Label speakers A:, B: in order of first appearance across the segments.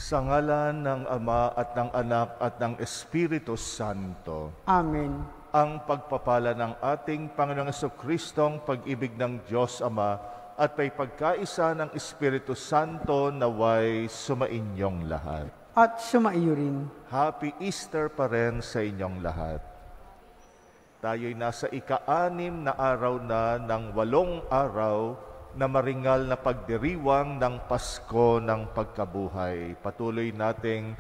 A: Sa ngalan ng Ama at ng Anak at ng Espiritu Santo.
B: Amen.
A: Ang pagpapala ng ating Panginoong Jesucristong pag-ibig ng Diyos Ama at may pagkaisa ng Espiritu Santo naway sumainyong lahat.
B: At sumaiyo rin.
A: Happy Easter pa rin sa inyong lahat. Tayo'y nasa ika-6 na araw na ng 8 araw na maringal na pagdiriwang ng Pasko ng Pagkabuhay. Patuloy nating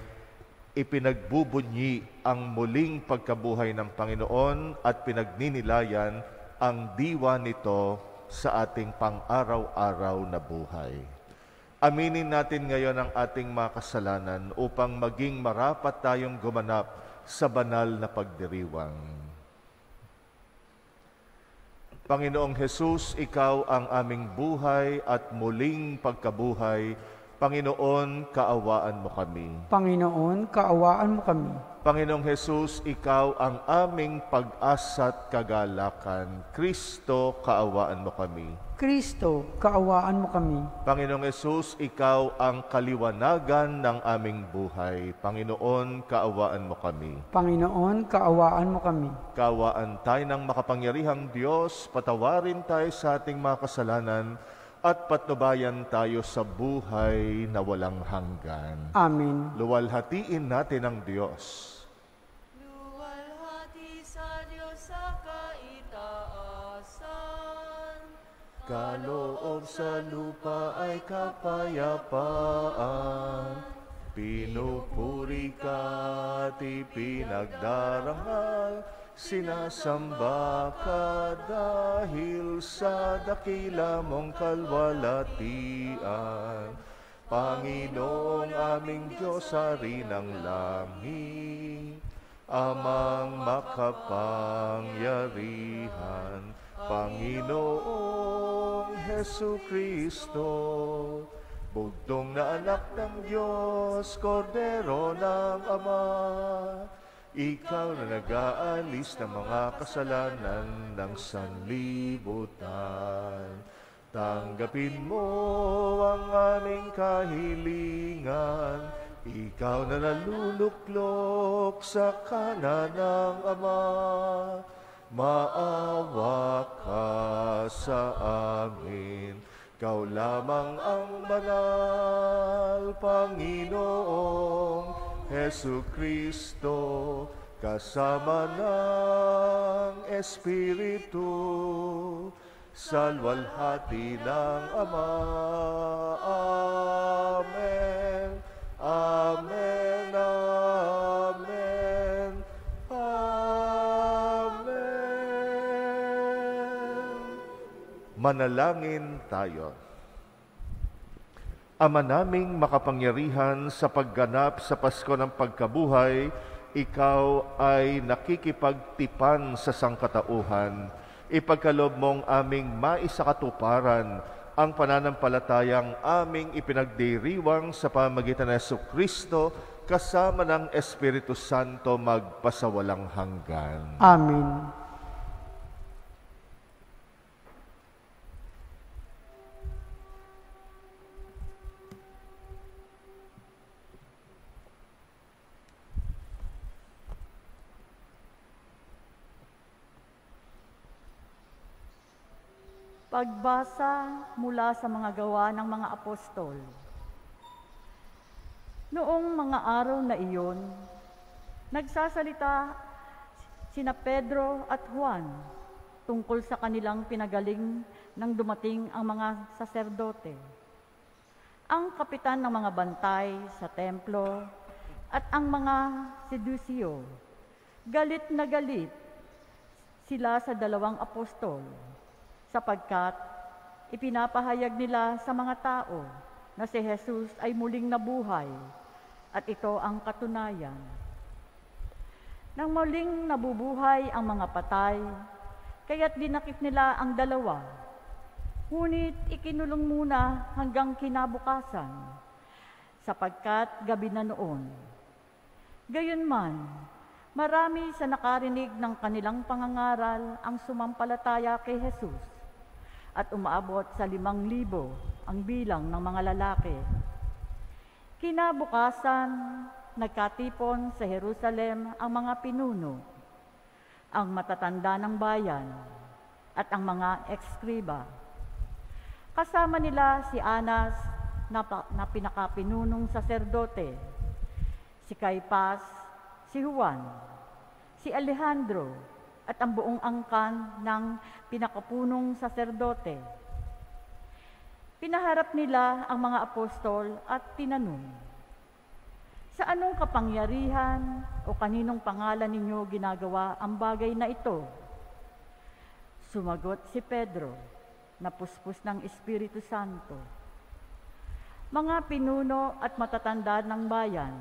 A: ipinagbubunyi ang muling pagkabuhay ng Panginoon at pinagninilayan ang diwa nito sa ating pang-araw-araw na buhay. Aminin natin ngayon ang ating mga kasalanan upang maging marapat tayong gumanap sa banal na pagdiriwang. Panginoong Hesus, Ikaw ang aming buhay at muling pagkabuhay. Panginoon, kaawaan mo kami.
B: Panginoon, kaawaan mo kami.
A: Panginoong Hesus, Ikaw ang aming pag-asa at kagalakan. Kristo, kaawaan mo kami.
B: Kristo, kaawaan mo kami.
A: Panginoong Hesus, Ikaw ang kaliwanagan ng aming buhay. Panginoon, kaawaan mo kami.
B: Panginoon, kaawaan mo kami.
A: Kaawaan tayo ng makapangyarihang Diyos, patawarin tayo sa ating mga kasalanan, at patnubayan tayo sa buhay na walang hanggan.
B: Amen.
A: Luwalhatiin natin ang Diyos.
C: Luwalhati sa Diyos sa kaitaasan.
A: Kaloob sa lupa ay kapayapaan. Pinupuri ka at ipinagdarangal. Sinasamba ka dahil sa dakila mong kalwalatian. Panginoong aming Diyos, Hari ng langit, Amang makapangyarihan, Panginoong Hesukristo, bugtong na anak ng Diyos, Kordero ng Ama, Ikaw na nag-aalis ng mga kasalanan ng sanlibutan. Tanggapin mo ang aming kahilingan, Ikaw na naluluklok sa kanan ng Ama. Maawa ka sa amin, Ikaw lamang ang banal, Panginoong Hesukristo, kasama ng Espiritu, sa luwalhati ng Ama. Amen. Amen. Amen. Amen. Manalangin tayo. Ama naming makapangyarihan, sa pagganap sa Pasko ng Pagkabuhay, Ikaw ay nakikipagtipan sa sangkatauhan. Ipagkaloob mong aming maisakatuparan ang pananampalatayang aming ipinagdiriwang sa pamamagitan ng Jesucristo kasama ng Espiritu Santo magpasawalang hanggan.
B: Amen.
D: Pagbasa mula sa mga gawa ng mga apostol. Noong mga araw na iyon, nagsasalita sina Pedro at Juan tungkol sa kanilang pinagaling nang dumating ang mga saserdote, ang kapitan ng mga bantay sa templo at ang mga Sedusiyo. Galit na galit sila sa dalawang apostol, sapagkat ipinapahayag nila sa mga tao na si Jesus ay muling nabuhay, at ito ang katunayan. Nang muling nabubuhay ang mga patay, kaya't dinakip nila ang dalawa, ngunit ikinulong muna hanggang kinabukasan, sapagkat gabi na noon. Gayunman, marami sa nakarinig ng kanilang pangangaral ang sumampalataya kay Jesus, at umaabot sa 5,000 ang bilang ng mga lalaki. Kinabukasan, nagkatipon sa Jerusalem ang mga pinuno, ang matatanda ng bayan, at ang mga ekskriba. Kasama nila si Anas na pinakapinunong saserdote, si Caipas, si Juan, si Alejandro, at ang buong angkan ng pinakapunong saserdote. Pinaharap nila ang mga apostol at tinanong, "Sa anong kapangyarihan o kaninong pangalan ninyo ginagawa ang bagay na ito?" Sumagot si Pedro, na puspos ng Espiritu Santo, "Mga pinuno at matatanda ng bayan,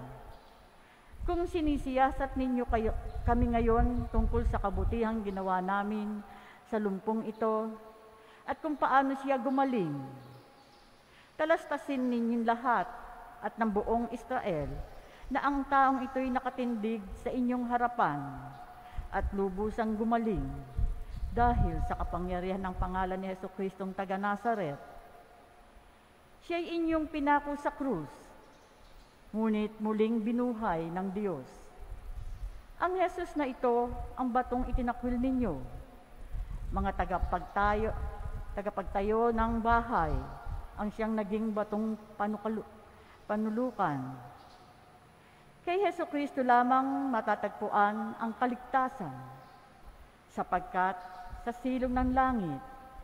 D: kung sinisiyasat ninyo kami ngayon tungkol sa kabutihang ginawa namin sa lumpong ito at kung paano siya gumaling, talastasin ninyong lahat at ng buong Israel na ang taong ito'y nakatindig sa inyong harapan at lubusang gumaling dahil sa kapangyarihan ng pangalan ni Jesucristong taga Nazaret. Siya'y inyong pinako sa krus, ngunit muling binuhay ng Diyos. Ang Jesus na ito ang batong itinakwil ninyo, mga tagapagtayo ng bahay, ang siyang naging batong panulukan. Kay Jesucristo lamang matatagpuan ang kaligtasan, sapagkat sa silong ng langit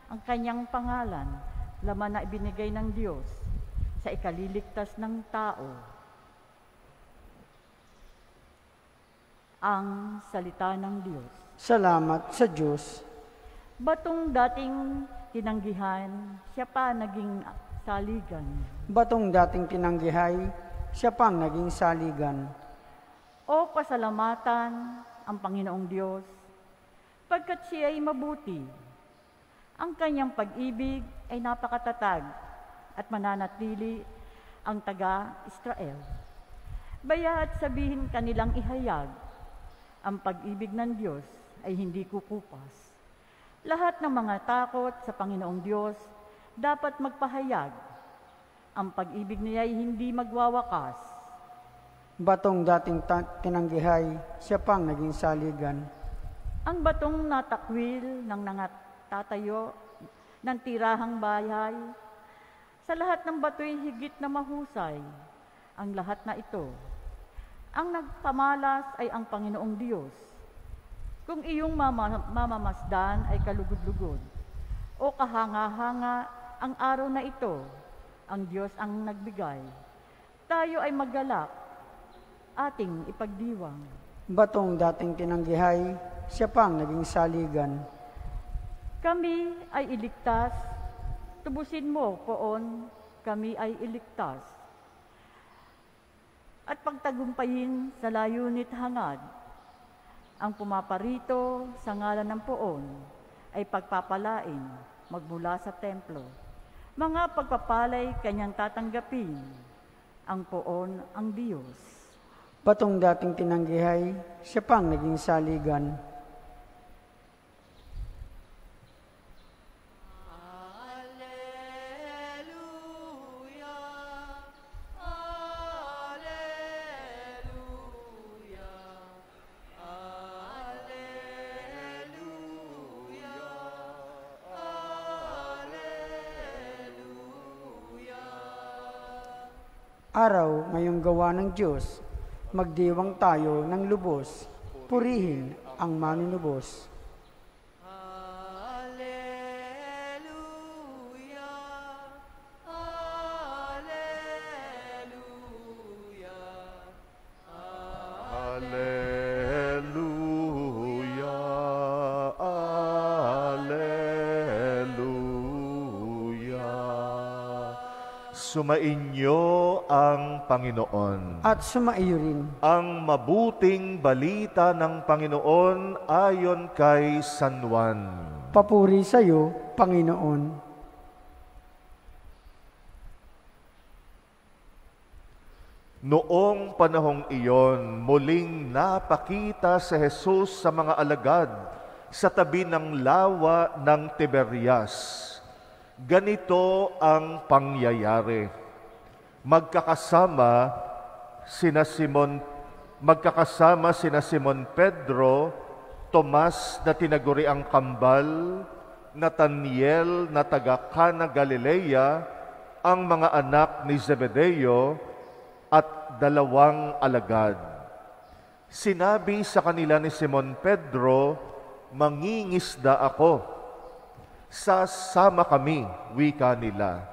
D: ang kanyang pangalan, laman na ibinigay ng Diyos sa ikaliligtas ng tao." Ang salita ng Diyos.
B: Salamat sa Diyos.
D: Batong dating tinanggihan, siya pa naging saligan.
B: Batong dating tinanggihay, siya pang naging saligan.
D: O pasalamatan ang Panginoong Diyos, pagkat siya ay mabuti. Ang kanyang pag-ibig ay napakatatag at mananatili ang taga-Israel. Baya't sabihin kanilang ihayag, ang pag-ibig ng Diyos ay hindi kukupas. Lahat ng mga takot sa Panginoong Diyos dapat magpahayag. Ang pag-ibig niya ay hindi magwawakas.
B: Batong dating tinanggihay, siya pang naging saligan.
D: Ang batong natakwil ng nangatatayo ng tirahang bahay, sa lahat ng bato'y higit na mahusay. Ang lahat na ito, ang nagpamalas ay ang Panginoong Diyos. Kung iyong mamamasdan ay kalugod-lugod, o kahanga-hanga ang araw na ito, ang Diyos ang nagbigay. Tayo ay maggalak, ating ipagdiwang.
B: Batong dating tinanggihay, siya pang naging saligan.
D: Kami ay iligtas, tubusin mo, Poon, kami ay iligtas. At pagtagumpayin sa layunit hangad, ang pumaparito sa ngalan ng Poon ay pagpapalain magmula sa templo. Mga pagpapalay kanyang tatanggapin, ang Poon ang Diyos.
B: Batong dating tinanggihay, siya pang naging saligan. Araw ngayong gawa ng Diyos, magdiwang tayo ng lubos, purihin ang manunubos.
A: Sumainyo ang Panginoon.
B: At sumaiyo rin.
A: Ang mabuting balita ng Panginoon ayon kay San Juan.
B: Papuri sa iyo, Panginoon.
A: Noong panahong iyon, muling napakita si Jesus sa mga alagad sa tabi ng lawa ng Tiberias. Ganito ang pangyayari. magkakasama sina Simon Pedro, Tomas na tinaguriang kambal, Nathaniel na taga Cana Galilea, ang mga anak ni Zebedeo at 2 alagad. Sinabi sa kanila ni Simon Pedro, "Mangingisda ako." "Sasama kami," wika nila.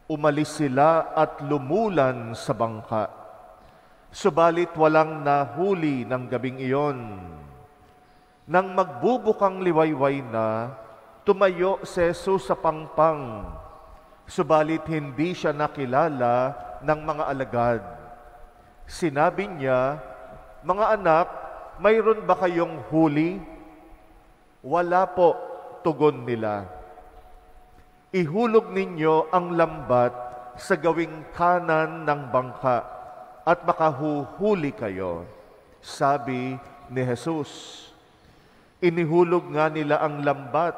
A: Umalis sila at lumulan sa bangka. Subalit walang nahuli ng gabing iyon. Nang magbubukang liwayway na, tumayo si Jesus sa pangpang. Subalit hindi siya nakilala ng mga alagad. Sinabi niya, "Mga anak, mayroon ba kayong huli?" "Wala po," tugon nila. "Ihulog ninyo ang lambat sa gawing kanan ng bangka at makahuhuli kayo," sabi ni Jesus. Inihulog nga nila ang lambat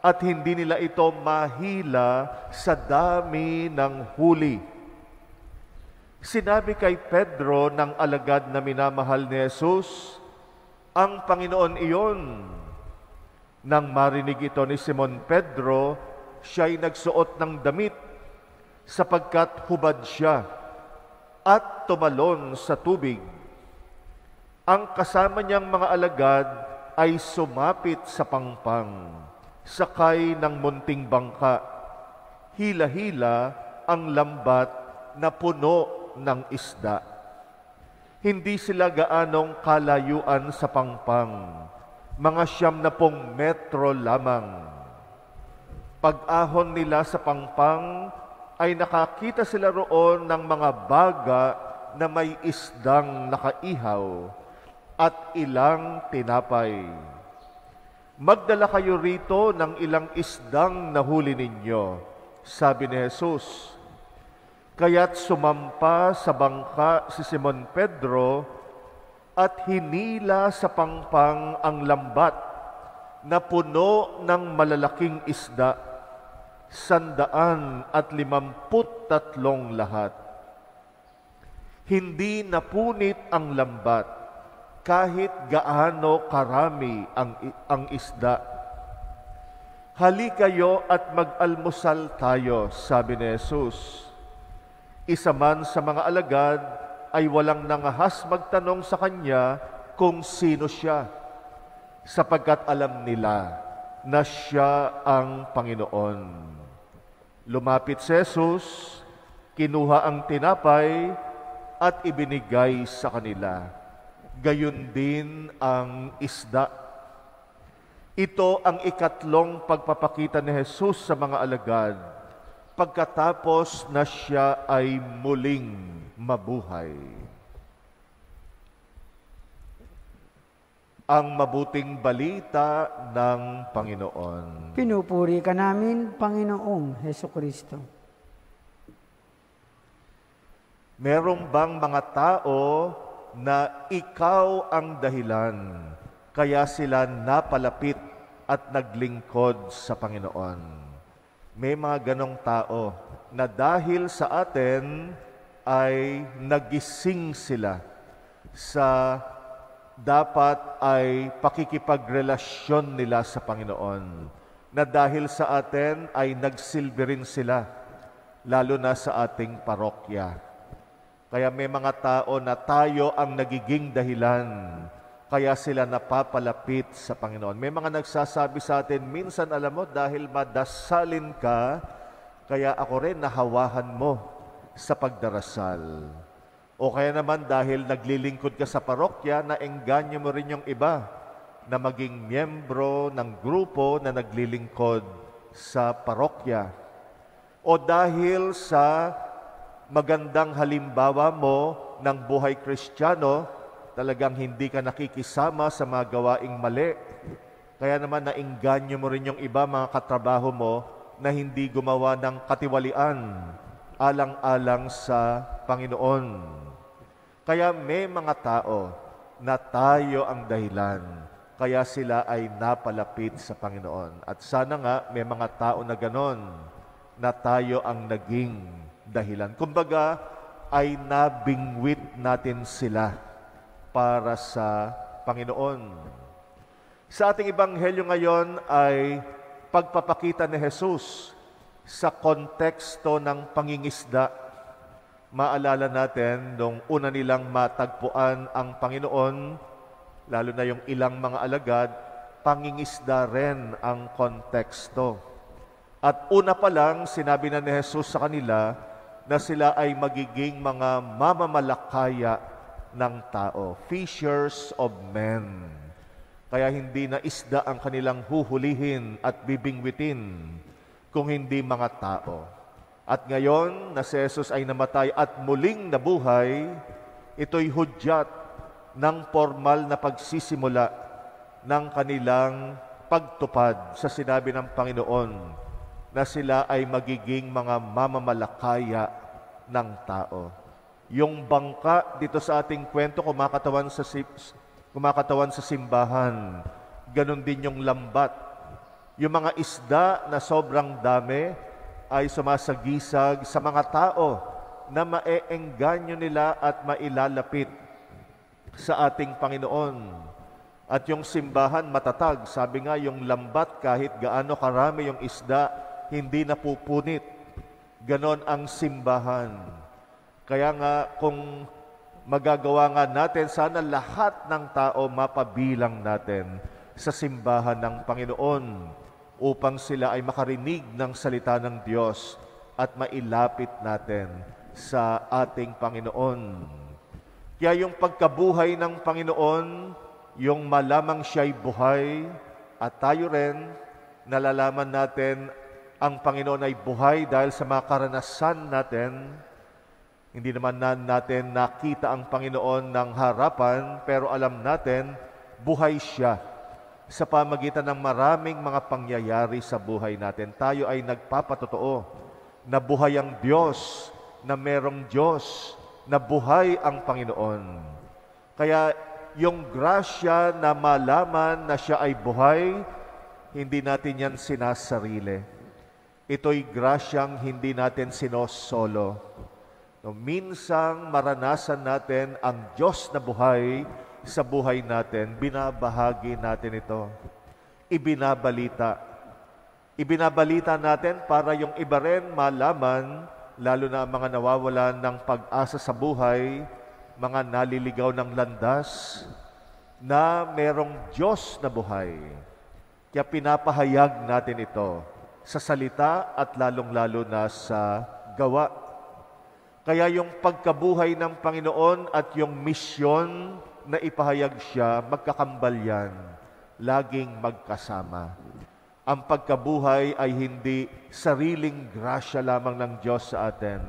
A: at hindi nila ito mahila sa dami ng huli. Sinabi kay Pedro ng alagad na minamahal ni Jesus, "Ang Panginoon iyon." Nang marinig ito ni Simon Pedro, siya'y nagsuot ng damit sapagkat hubad siya at tumalon sa tubig. Ang kasama niyang mga alagad ay sumapit sa pangpang, sakay ng munting bangka. Hila-hila ang lambat na puno ng isda. Hindi sila gaanong kalayuan sa pangpang, mga 90 metro lamang. Pag-ahon nila sa pangpang, ay nakakita sila roon ng mga baga na may isdang nakaihaw at ilang tinapay. "Magdala kayo rito ng ilang isdang nahuli ninyo," sabi ni Jesus. Kaya't sumampa sa bangka si Simon Pedro at hinila sa pangpang ang lambat na puno ng malalaking isda, 153 lahat. Hindi napunit ang lambat kahit gaano karami ang isda. "Hali kayo at mag-almusal tayo," sabi ni Jesus. Isa man sa mga alagad ay walang nangahas magtanong sa kanya kung sino siya, sapagkat alam nila na siya ang Panginoon. Lumapit si Jesus, kinuha ang tinapay at ibinigay sa kanila. Gayon din ang isda. Ito ang ikatlong pagpapakita ni Jesus sa mga alagad pagkatapos na siya ay muling mabuhay. Ang mabuting balita ng Panginoon.
B: Pinupuri ka namin, Panginoong Hesukristo.
A: Merong bang mga tao na ikaw ang dahilan, kaya sila napalapit at naglingkod sa Panginoon? May mga ganong tao na dahil sa atin ay nagising sila sa dapat ay pakikipagrelasyon nila sa Panginoon, na dahil sa atin ay nagsilbi rin sila, lalo na sa ating parokya. Kaya may mga tao na tayo ang nagiging dahilan, kaya sila napapalapit sa Panginoon. May mga nagsasabi sa atin, minsan alam mo, dahil madasalin ka, kaya ako rin nahawahan mo sa pagdarasal. O kaya naman dahil naglilingkod ka sa parokya, naengganyo mo rin yung iba na maging miyembro ng grupo na naglilingkod sa parokya. O dahil sa magandang halimbawa mo ng buhay Kristiyano, talagang hindi ka nakikisama sa mga gawaing mali. Kaya naman naengganyo mo rin yung iba, mga katrabaho mo, na hindi gumawa ng katiwalian, alang-alang sa Panginoon. Kaya may mga tao na tayo ang dahilan, kaya sila ay napalapit sa Panginoon. At sana nga may mga tao na ganon, na tayo ang naging dahilan. Kumbaga, ay nabingwit natin sila para sa Panginoon. Sa ating ebanghelyo ngayon ay pagpapakita ni Jesus sa konteksto ng pangingisda. Maalala natin, nung una nilang matagpuan ang Panginoon, lalo na yung ilang mga alagad, pangingisda rin ang konteksto. At una pa lang, sinabi na ni Jesus sa kanila na sila ay magiging mga mamamalakaya ng tao, fishers of men. Kaya hindi na isda ang kanilang huhulihin at bibingwitin, kung hindi mga tao. At ngayon na si Jesus ay namatay at muling nabuhay, ito'y hudyat ng formal na pagsisimula ng kanilang pagtupad sa sinabi ng Panginoon na sila ay magiging mga mamamalakaya ng tao. Yung bangka dito sa ating kwento, kumakatawan sa simbahan. Ganon din yung lambat. Yung mga isda na sobrang dami ay sumasagisag sa mga tao na maeengganyo nila at mailalapit sa ating Panginoon. At yung simbahan matatag. Sabi nga, yung lambat kahit gaano karami yung isda, hindi napupunit. Ganon ang simbahan. Kaya nga, kung magagawa nga natin, sana lahat ng tao mapabilang natin sa simbahan ng Panginoon upang sila ay makarinig ng salita ng Diyos at mailapit natin sa ating Panginoon. Kaya yung pagkabuhay ng Panginoon, yung malamang siya'y buhay, at tayo rin, nalalaman natin ang Panginoon ay buhay dahil sa mga karanasan natin. Hindi naman natin nakita ang Panginoon ng harapan, pero alam natin, buhay siya sa pamagitan ng maraming mga pangyayari sa buhay natin. Tayo ay nagpapatotoo na buhay ang Diyos, na merong Diyos, na buhay ang Panginoon. Kaya yung grasya na malaman na siya ay buhay, hindi natin yan sinasarili. Ito'y grasyang hindi natin sinosolo. No, minsang maranasan natin ang Diyos na buhay sa buhay natin, binabahagi natin ito. Ibinabalita. Ibinabalita natin para yung iba rin malaman, lalo na ang mga nawawalan ng pag-asa sa buhay, mga naliligaw ng landas, na merong Diyos na buhay. Kaya pinapahayag natin ito sa salita at lalong-lalo na sa gawa. Kaya yung pagkabuhay ng Panginoon at yung misyon na ipahayag siya, magkakambal yan, laging magkasama. Ang pagkabuhay ay hindi sariling grasya lamang ng Diyos sa atin.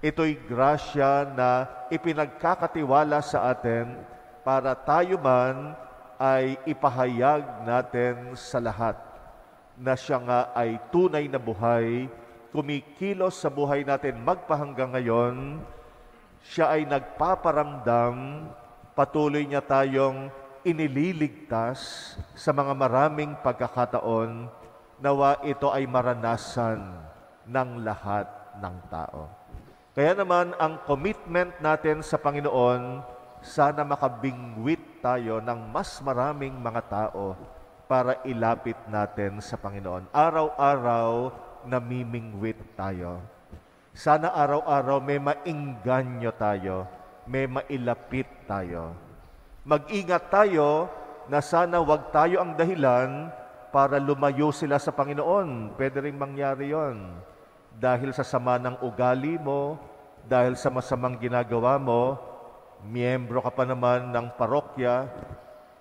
A: Ito'y grasya na ipinagkakatiwala sa atin para tayo man ay ipahayag natin sa lahat na siya nga ay tunay na buhay, kumikilos sa buhay natin magpahanggang ngayon. Siya ay nagpaparamdam, patuloy niya tayong inililigtas sa mga maraming pagkakataon, nawa ito ay maranasan ng lahat ng tao. Kaya naman ang commitment natin sa Panginoon, sana makabingwit tayo ng mas maraming mga tao para ilapit natin sa Panginoon. Araw-araw namimingwit tayo. Sana araw-araw may maingganyo tayo, may mailapit tayo. Mag-ingat tayo na sana wag tayo ang dahilan para lumayo sila sa Panginoon. Pwede rin mangyari yon. Dahil sa sama ng ugali mo, dahil sa masamang ginagawa mo, miyembro ka pa naman ng parokya,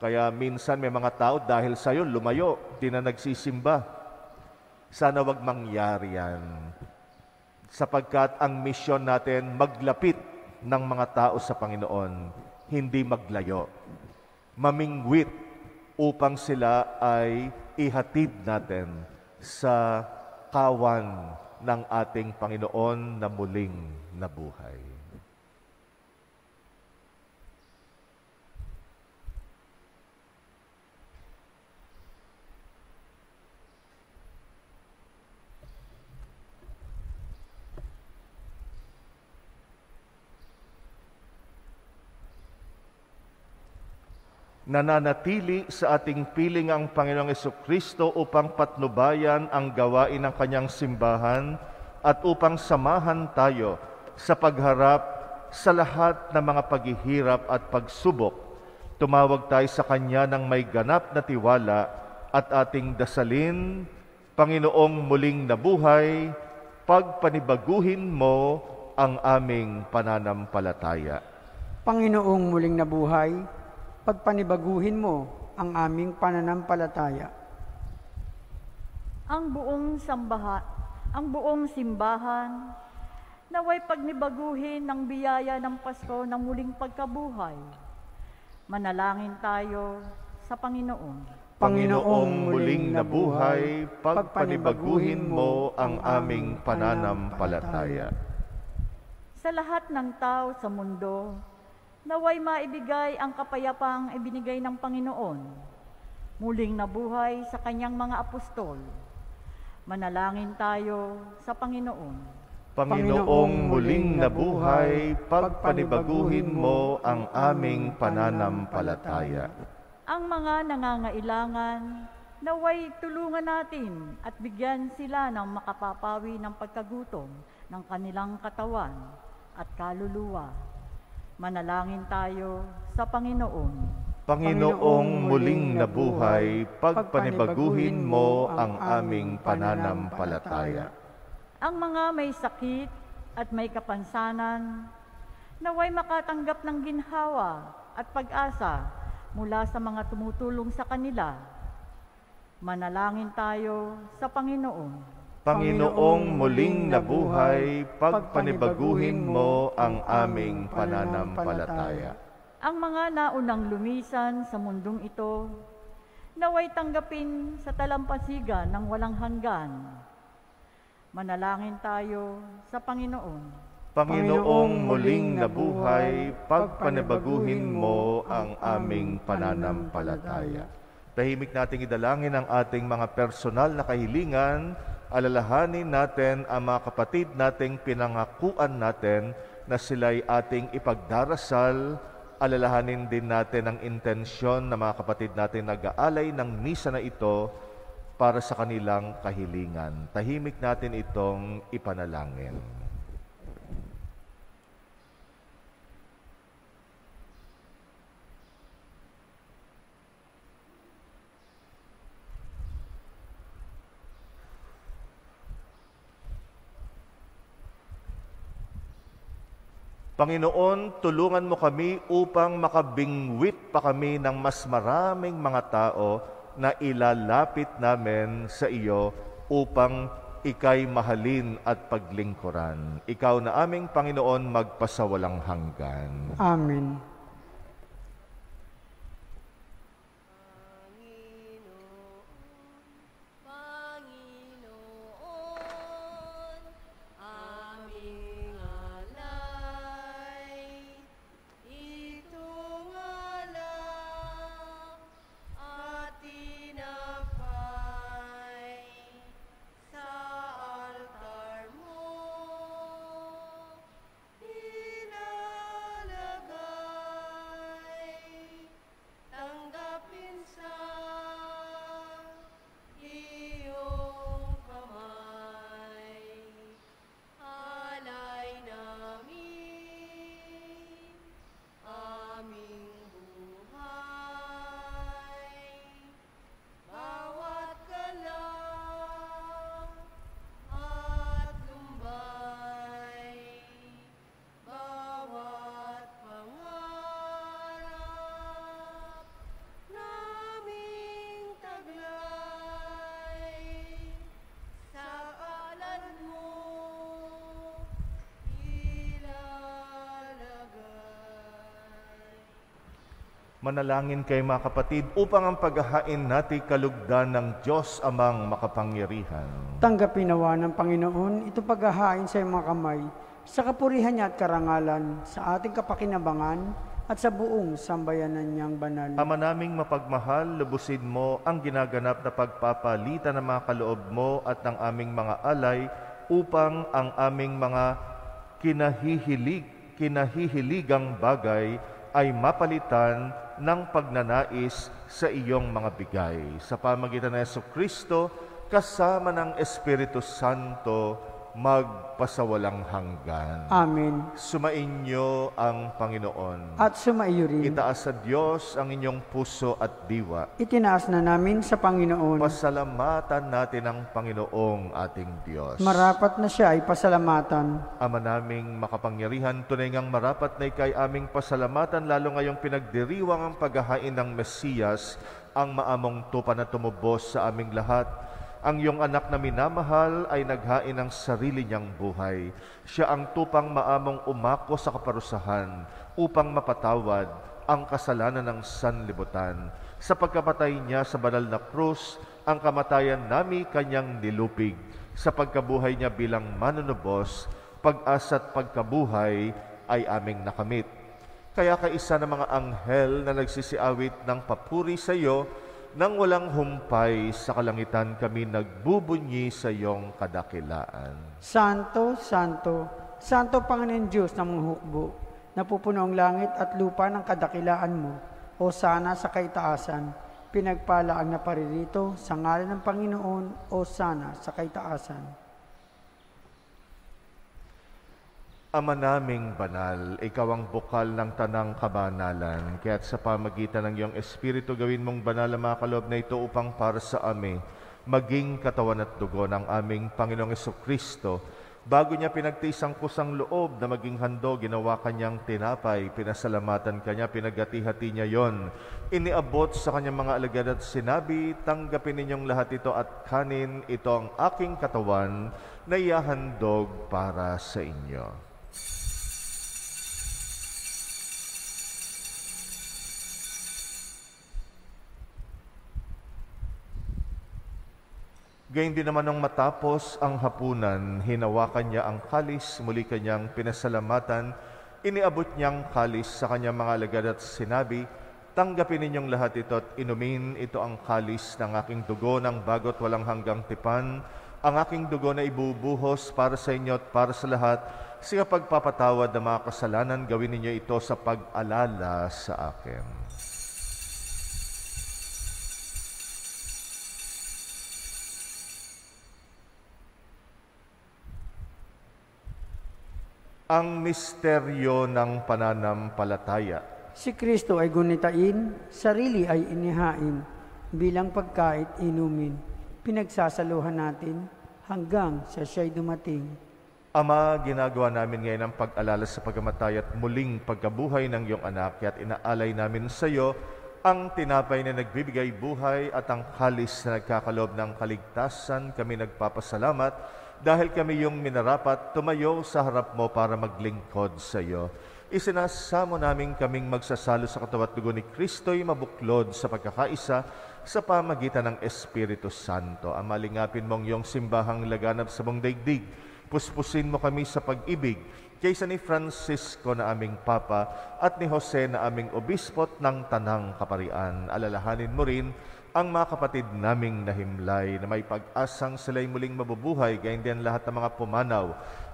A: kaya minsan may mga tao dahil sa'yo lumayo, di na nagsisimba. Sana wag mangyari yan. Sapagkat ang misyon natin maglapit ng mga tao sa Panginoon, hindi maglayo. Mamingwit upang sila ay ihatid natin sa kawan ng ating Panginoon na muling nabuhay. nananatili sa ating piling ang Panginoong Jesucristo upang patnubayan ang gawain ng kanyang simbahan at upang samahan tayo sa pagharap sa lahat ng mga paghihirap at pagsubok. Tumawag tayo sa Kanya ng may ganap na tiwala at ating dasalin, Panginoong muling nabuhay, pagpanibaguhin mo ang aming pananampalataya.
B: Panginoong muling nabuhay, pagpanibaguhin mo ang aming pananampalataya.
D: Ang buong simbahan naway pagnibaguhin ng biyaya ng Pasko ng muling pagkabuhay. Manalangin tayo sa Panginoon.
A: Panginoong muling nabuhay, pagpanibaguhin mo ang aming pananampalataya.
D: Sa lahat ng tao sa mundo, naway maibigay ang kapayapaang ibinigay ng Panginoon, muling nabuhay sa kanyang mga apostol. Manalangin tayo sa Panginoon.
A: Panginoong muling nabuhay, pagpanibaguhin mo ang aming pananampalataya.
D: Ang mga nangangailangan, naway tulungan natin at bigyan sila ng makapapawi ng pagkagutom ng kanilang katawan at kaluluwa. Manalangin tayo sa Panginoon.
A: Panginoong muling nabuhay, pagpanibaguhin mo ang aming pananampalataya.
D: Ang mga may sakit at may kapansanan, naway makatanggap ng ginhawa at pag-asa mula sa mga tumutulong sa kanila. Manalangin tayo sa Panginoon.
A: Panginoong muling nabuhay, pagpanibaguhin mo ang aming pananampalataya.
D: Ang mga naunang lumisan sa mundong ito, naway tanggapin sa talampasigan ng walang hanggan. Manalangin tayo sa Panginoon.
A: Panginoong muling nabuhay, pagpanibaguhin mo ang aming pananampalataya. Tahimik nating idalangin ang ating mga personal na kahilingan, alalahanin natin ang mga kapatid nating pinangakuan natin na sila'y ating ipagdarasal, alalahanin din natin ang intensyon ng mga kapatid natin nag-aalay ng misa na ito para sa kanilang kahilingan. Tahimik natin itong ipanalangin. Panginoon, tulungan mo kami upang makabingwit pa kami ng mas maraming mga tao na ilalapit namin sa iyo upang ika'y mahalin at paglingkuran. Ikaw na aming Panginoon, magpasawalang hanggan.
B: Amen.
A: Manalangin kayo mga kapatid upang ang paghahain natin kalugdan ng Diyos amang makapangyarihan.
B: Tanggapin nawa ng Panginoon ito paghahain sa iyong mga kamay, sa kapurihan niya at karangalan, sa ating kapakinabangan at sa buong sambayanan niyang banal.
A: Ama naming mapagmahal, lubusin mo ang ginaganap na pagpapalitan ng mga kaloob mo at ng aming mga alay upang ang aming mga kinahihiligang bagay ay mapalitan ng pagnanais sa iyong mga bigay. Sa pamagitan ng Jesucristo, kasama ng Espiritu Santo, magpasawalang hanggan.
B: Amen.
A: Sumainyo ang Panginoon.
B: At sumaiyo rin.
A: Itaas sa Diyos ang inyong puso at diwa.
B: Itinaas na namin sa Panginoon.
A: Pasalamatan natin ang Panginoong ating Diyos.
B: Marapat na siya ay pasalamatan.
A: Ama naming makapangyarihan, tunay ngang marapat na ikay aming pasalamatan, lalo ngayong pinagdiriwang ang paghahain ng Mesiyas, ang maamong tupa na tumubos sa aming lahat. Ang iyong anak na minamahal ay naghain ng sarili niyang buhay. Siya ang tupang maamong umako sa kaparusahan upang mapatawad ang kasalanan ng sanlibutan. Sa pagkapatay niya sa banal na krus, ang kamatayan nami kanyang nilupig. Sa pagkabuhay niya bilang manunubos, pag-asa at pagkabuhay ay aming nakamit. Kaya kaisa ng mga anghel na nagsisiawit ng papuri sa iyo, nang walang humpay sa kalangitan kami nagbubunyi sa iyong kadakilaan.
B: Santo, Santo, Santo Panginoon Diyos ng mga hukbo, napupuno ang langit at lupa ng kadakilaan mo, o sana sa kaitaasan. Pinagpala ang naparirito sa ngalan ng Panginoon, o sana sa kaitaasan.
A: Ama naming banal, ikaw ang bukal ng tanang kabanalan, kaya't sa pamagitan ng iyong Espiritu gawin mong banal ang mga kaloob na ito upang para sa amin, maging katawan at dugo ng aming Panginoong Jesucristo. Bago niya pinagtiis ang kusang loob na maging handog, ginawa kanyang tinapay, pinasalamatan kanya, pinagati-hati niya yon. Iniabot sa kanyang mga alagad at sinabi, tanggapin ninyong lahat ito at kanin, ito ang aking katawan na ihahandog para sa inyo. Gayun din naman nung matapos ang hapunan, hinawakan niya ang kalis, muli kanyang pinasalamatan, iniabot niyang kalis sa kanyang mga alagad at sinabi, tanggapin ninyong lahat ito at inumin, ito ang kalis ng aking dugo ng bagot walang hanggang tipan, ang aking dugo na ibubuhos para sa inyo at para sa lahat, sa pagpapatawad ng mga kasalanan, gawin ninyo ito sa pag-alala sa akin. Ang misteryo ng pananampalataya.
B: Si Kristo ay gunitain, sarili ay inihain, bilang pagkait inumin. Pinagsasaluhan natin hanggang sa siya'y dumating.
A: Ama, ginagawa namin ngayon ang pag-alala sa pagkamatay at muling pagkabuhay ng iyong anak, at inaalay namin sa iyo ang tinapay na nagbibigay buhay at ang kalis na nagkakaloob ng kaligtasan. Kami nagpapasalamat dahil kami yung minarapat tumayo sa harap mo para maglingkod sa iyo. Isinasamo namin kaming magsasalo sa katawan at dugo ni Kristo'y mabuklod sa pagkakaisa sa pamagitan ng Espiritu Santo. Amalingapin mong iyong simbahang laganap sa buong daigdig. Puspusin mo kami sa pag-ibig kaysa ni Francisco na aming Papa at ni Jose na aming Obispot ng Tanang Kaparian. Alalahanin mo rin ang mga kapatid naming nahimlay na may pag-asang sila'y muling mabubuhay, gayon din lahat ng mga pumanaw.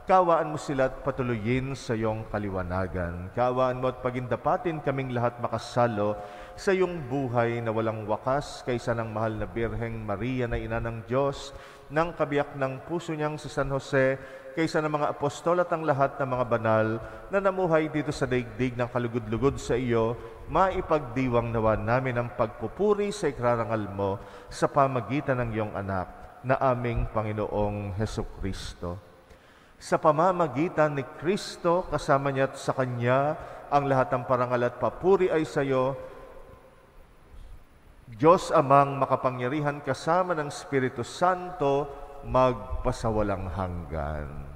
A: Kaawaan mo sila at patuloyin sa iyong kaliwanagan. Kaawaan mo at pagindapatin kaming lahat makasalo sa iyong buhay na walang wakas, kaysa ng mahal na Birheng Maria na ina ng Diyos, ng kabiyak ng puso niyang si San Jose, kaysa ng mga apostol at ang lahat ng mga banal na namuhay dito sa daigdig ng kalugod-lugod sa iyo, maipagdiwang nawa namin ang pagpupuri sa ikrarangal mo sa pamagitan ng iyong anak na aming Panginoong Hesukristo. Sa pamamagitan ni Kristo, kasama niya at sa Kanya, ang lahat ng parangal at papuri ay sa iyo, Diyos Amang makapangyarihan kasama ng Espiritu Santo, magpasawalang hanggan.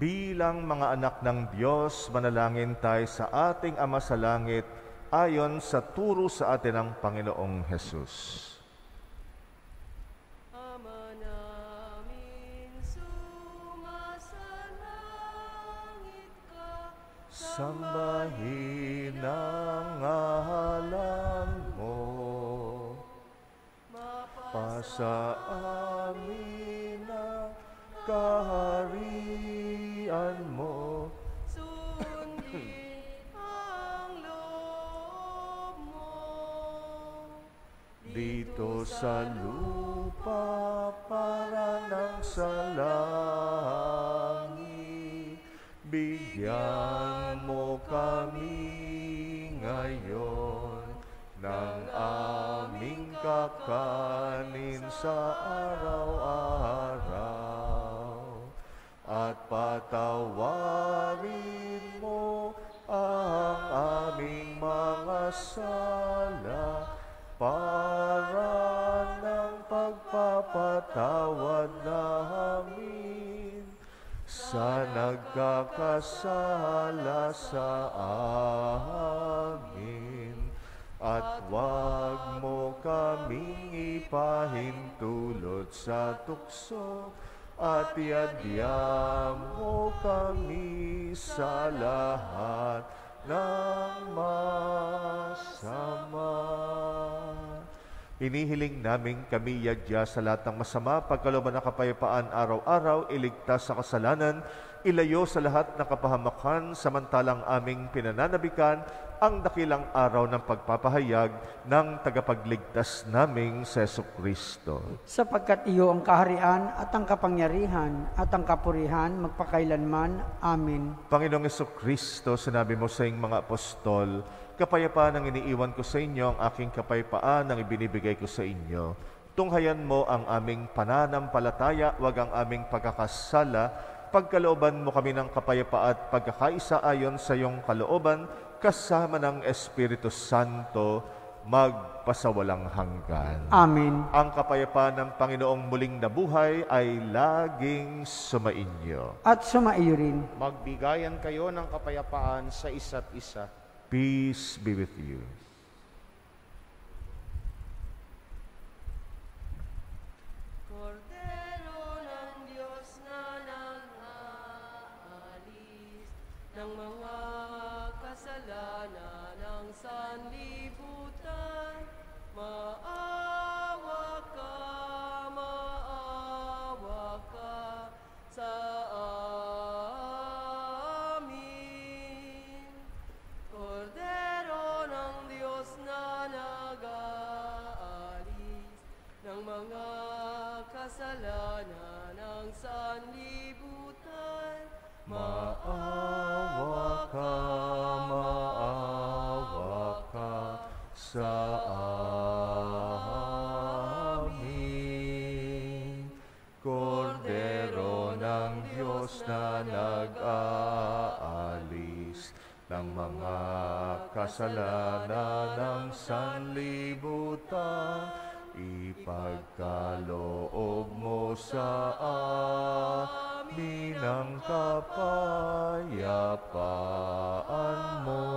A: Bilang mga anak ng Diyos, manalangin tayo sa ating Ama sa Langit ayon sa turo sa atin ng Panginoong Hesus.
C: Ama namin, sumasalangit ka.
A: Sambahin ang ngalan mo, mapasa amin ang kaharian mo.
C: Sundin ang loob mo.
A: Dito sa lupa para ng sa langit, bigyan mo kami ngayon ng aming kakanin sa araw-araw, at patawarin mo ang aming mga sala para ng pagpapatawad namin sa nagkakasala sa amin. At wag mo kaming ipahintulot sa tukso, at iadya mo kami sa lahat ng masama. Hinihiling namin kami yadya sa lahat ng masama, pagkalooban ng kapayapaan araw-araw, iligtas sa kasalanan, ilayo sa lahat ng kapahamakan, samantalang aming pinananabikan ang dakilang araw ng pagpapahayag ng tagapagligtas naming si Jesucristo.
B: Sapagkat iyo ang kaharian at ang kapangyarihan at ang kapurihan magpakailanman. Amen.
A: Panginoong Jesucristo, sinabi mo sa iyong mga apostol, kapayapaan ang iniiwan ko sa inyo, ang aking kapayapaan ang ibinibigay ko sa inyo. Tunghayan mo ang aming pananampalataya, wag ang aming pagkakasala. Pagkalooban mo kami ng kapayapaan at pagkakaisa ayon sa iyong kalooban, kasama ng Espiritu Santo, magpasawalang hanggan.
B: Amen.
A: Ang kapayapaan ng Panginoong muling nabuhay ay laging sumainyo.
B: At sumaiyo rin.
E: Magbigayan kayo ng kapayapaan sa isa't isa.
A: Peace be with you.
C: Kordero ng Diyos na nag-aalis ng mga kasalanan ng sanlibutan, maawa ka sa amin. Kordero ng Diyos na nag-aalis ng mga kasalanan ng sanlibutan,
A: Maawa ka sa amin. Kordero ng Diyos na nag-aalis ng mga kasalanan ng sanlibutan, ipagkaloob mo sa amin ang kapayapaan mo.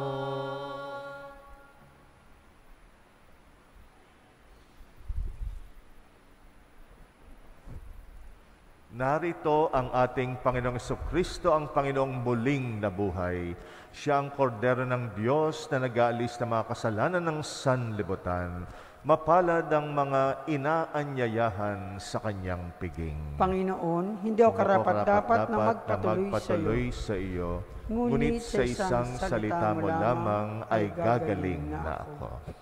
A: Narito ang ating Panginoong Jesucristo, ang Panginoong muling nabuhay. Siya ang kordero ng Diyos na nag-aalis ng mga kasalanan ng sanlibutan. Mapalad ang mga inaanyayahan sa kanyang piging.
B: Panginoon, hindi ako karapat-dapat na magpatuloy sa iyo.
A: Ngunit sa isang salita mo lamang ay gagaling na ako.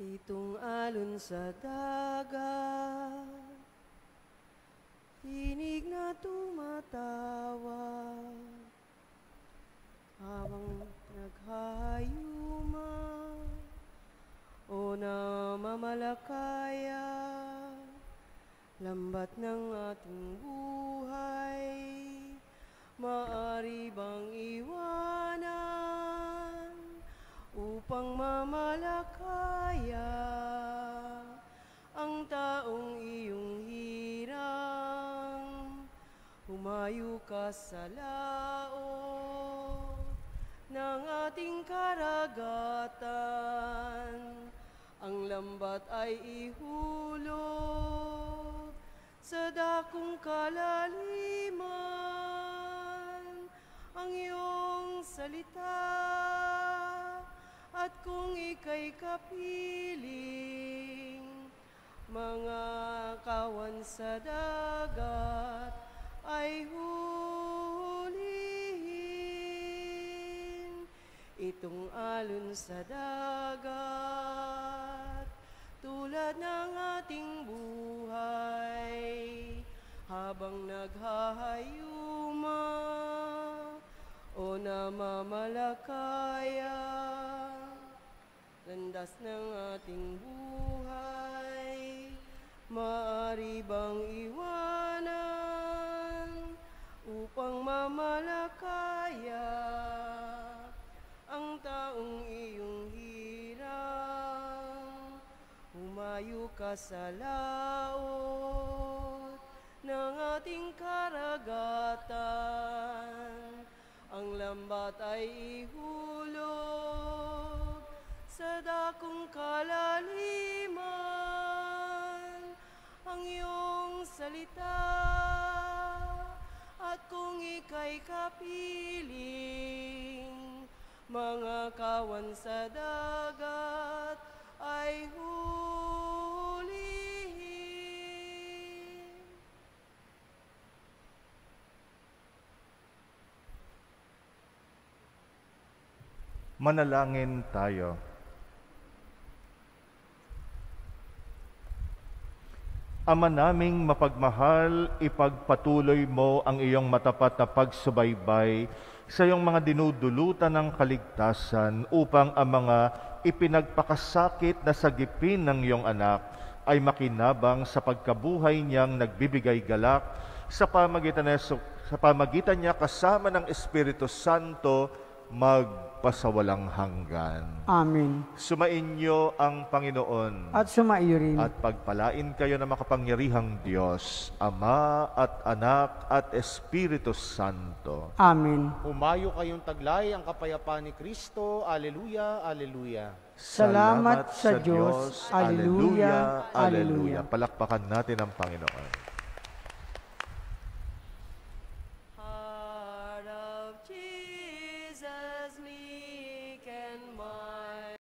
C: Itong alon sa dagat, tinig na tumatawag, habang naghahayuma o namamalakaya, lambat ng ating buhay, maaari bang iwanan upang mamalakaya ang taong iyong hirang? Humayo ka sa laot ng ating karagatan, ang lambat ay ihulog sa dakong kalaliman, ang iyong salita. At kung ika'y kapiling, mga kawan sa dagat ay hulihin. Itong alon sa dagat, tulad ng ating buhay, habang naghahayuma o namamalakaya, landas ng ating buhay, maaari bang iwanan upang mamalakaya ang taong iyong hirang? Humayo ka sa laot ng ating karagatan, ang lambat ay ihulog sa dakong kalaliman, ang iyong salita. At kung ika'y kapiling, mga kawan sa dagat ay hulihin.
A: Manalangin tayo. Ama naming mapagmahal, ipagpatuloy mo ang iyong matapat na pagsubaybay sa iyong mga dinudulutan ng kaligtasan upang ang mga ipinagpakasakit na sagipin ng iyong anak ay makinabang sa pagkabuhay niyang nagbibigay galak sa pamagitan niya kasama ng Espiritu Santo magpasawalang hanggan.
B: Amen.
A: Sumainyo ang Panginoon.
B: At sumaiyo rin.
A: At pagpalain kayo ng makapangyarihang Diyos, Ama at Anak at Espiritu Santo.
B: Amen.
E: Humayo kayong taglay ang kapayapaan ni Kristo. Aleluya, aleluya.
B: Salamat sa Diyos. Aleluya, aleluya.
A: Palakpakan natin ang Panginoon.